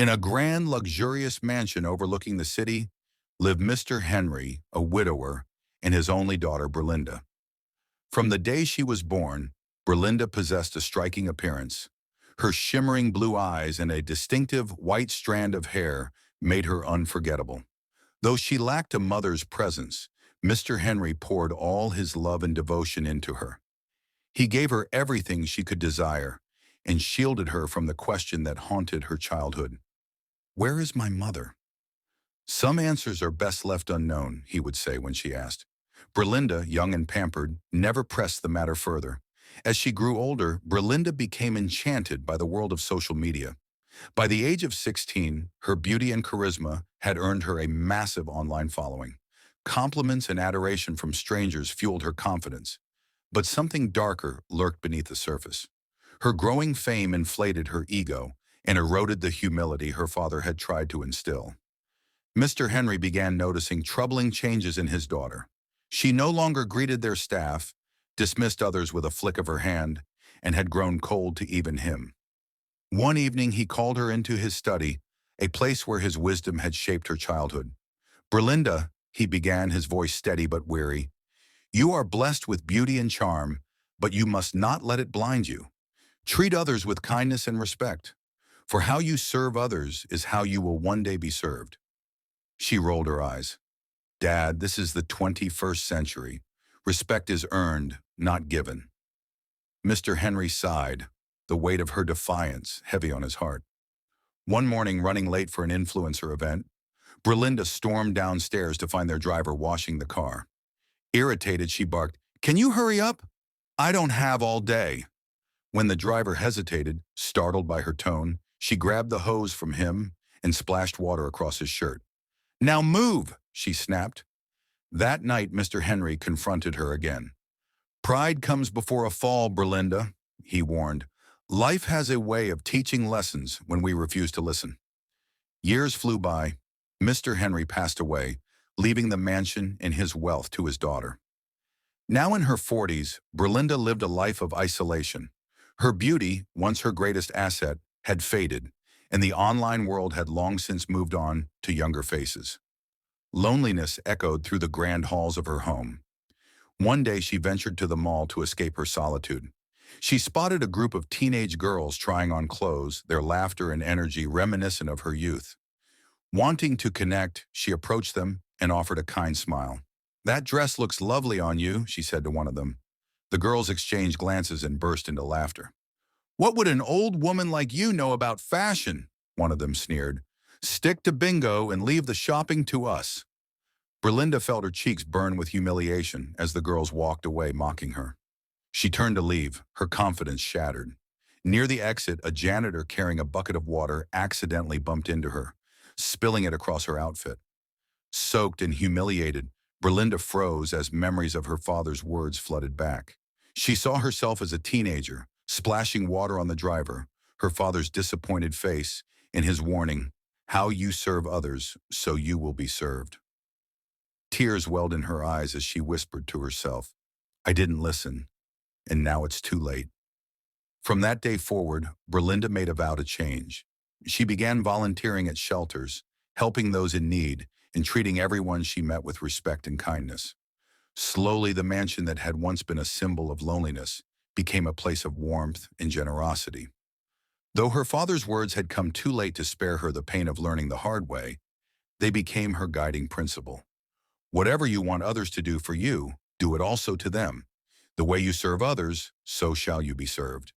In a grand, luxurious mansion overlooking the city lived Mr. Henry, a widower, and his only daughter, Berlinda. From the day she was born, Berlinda possessed a striking appearance. Her shimmering blue eyes and a distinctive white strand of hair made her unforgettable. Though she lacked a mother's presence, Mr. Henry poured all his love and devotion into her. He gave her everything she could desire and shielded her from the question that haunted her childhood. "Where is my mother?" "Some answers are best left unknown," he would say when she asked. Berlinda, young and pampered, never pressed the matter further. As she grew older, Berlinda became enchanted by the world of social media. By the age of 16, her beauty and charisma had earned her a massive online following. Compliments and adoration from strangers fueled her confidence. But something darker lurked beneath the surface. Her growing fame inflated her ego and eroded the humility her father had tried to instill. Mr. Henry began noticing troubling changes in his daughter. She no longer greeted their staff, dismissed others with a flick of her hand, and had grown cold to even him. One evening he called her into his study, a place where his wisdom had shaped her childhood. "Berlinda," he began, his voice steady but weary, "you are blessed with beauty and charm, but you must not let it blind you. Treat others with kindness and respect, for how you serve others is how you will one day be served." She rolled her eyes. "Dad, this is the 21st century. Respect is earned, not given." Mr. Henry sighed, the weight of her defiance heavy on his heart. One morning, running late for an influencer event, Berlinda stormed downstairs to find their driver washing the car. Irritated, she barked, "Can you hurry up? I don't have all day." When the driver hesitated, startled by her tone, she grabbed the hose from him and splashed water across his shirt. "Now move," she snapped. That night, Mr. Henry confronted her again. "Pride comes before a fall, Berlinda," he warned. "Life has a way of teaching lessons when we refuse to listen." Years flew by. Mr. Henry passed away, leaving the mansion and his wealth to his daughter. Now in her 40s, Berlinda lived a life of isolation. Her beauty, once her greatest asset, had faded, and the online world had long since moved on to younger faces. Loneliness echoed through the grand halls of her home. One day she ventured to the mall to escape her solitude. She spotted a group of teenage girls trying on clothes, their laughter and energy reminiscent of her youth. Wanting to connect, she approached them and offered a kind smile. "That dress looks lovely on you," she said to one of them. The girls exchanged glances and burst into laughter. "What would an old woman like you know about fashion?" one of them sneered. "Stick to bingo and leave the shopping to us." Berlinda felt her cheeks burn with humiliation as the girls walked away, mocking her. She turned to leave, her confidence shattered. Near the exit, a janitor carrying a bucket of water accidentally bumped into her, spilling it across her outfit. Soaked and humiliated, Berlinda froze as memories of her father's words flooded back. She saw herself as a teenager, splashing water on the driver, her father's disappointed face, and his warning, "How you serve others, so you will be served." Tears welled in her eyes as she whispered to herself, "I didn't listen, and now it's too late." From that day forward, Berlinda made a vow to change. She began volunteering at shelters, helping those in need, and treating everyone she met with respect and kindness. Slowly, the mansion that had once been a symbol of loneliness became a place of warmth and generosity. Though her father's words had come too late to spare her the pain of learning the hard way, they became her guiding principle. Whatever you want others to do for you, do it also to them. The way you serve others, so shall you be served.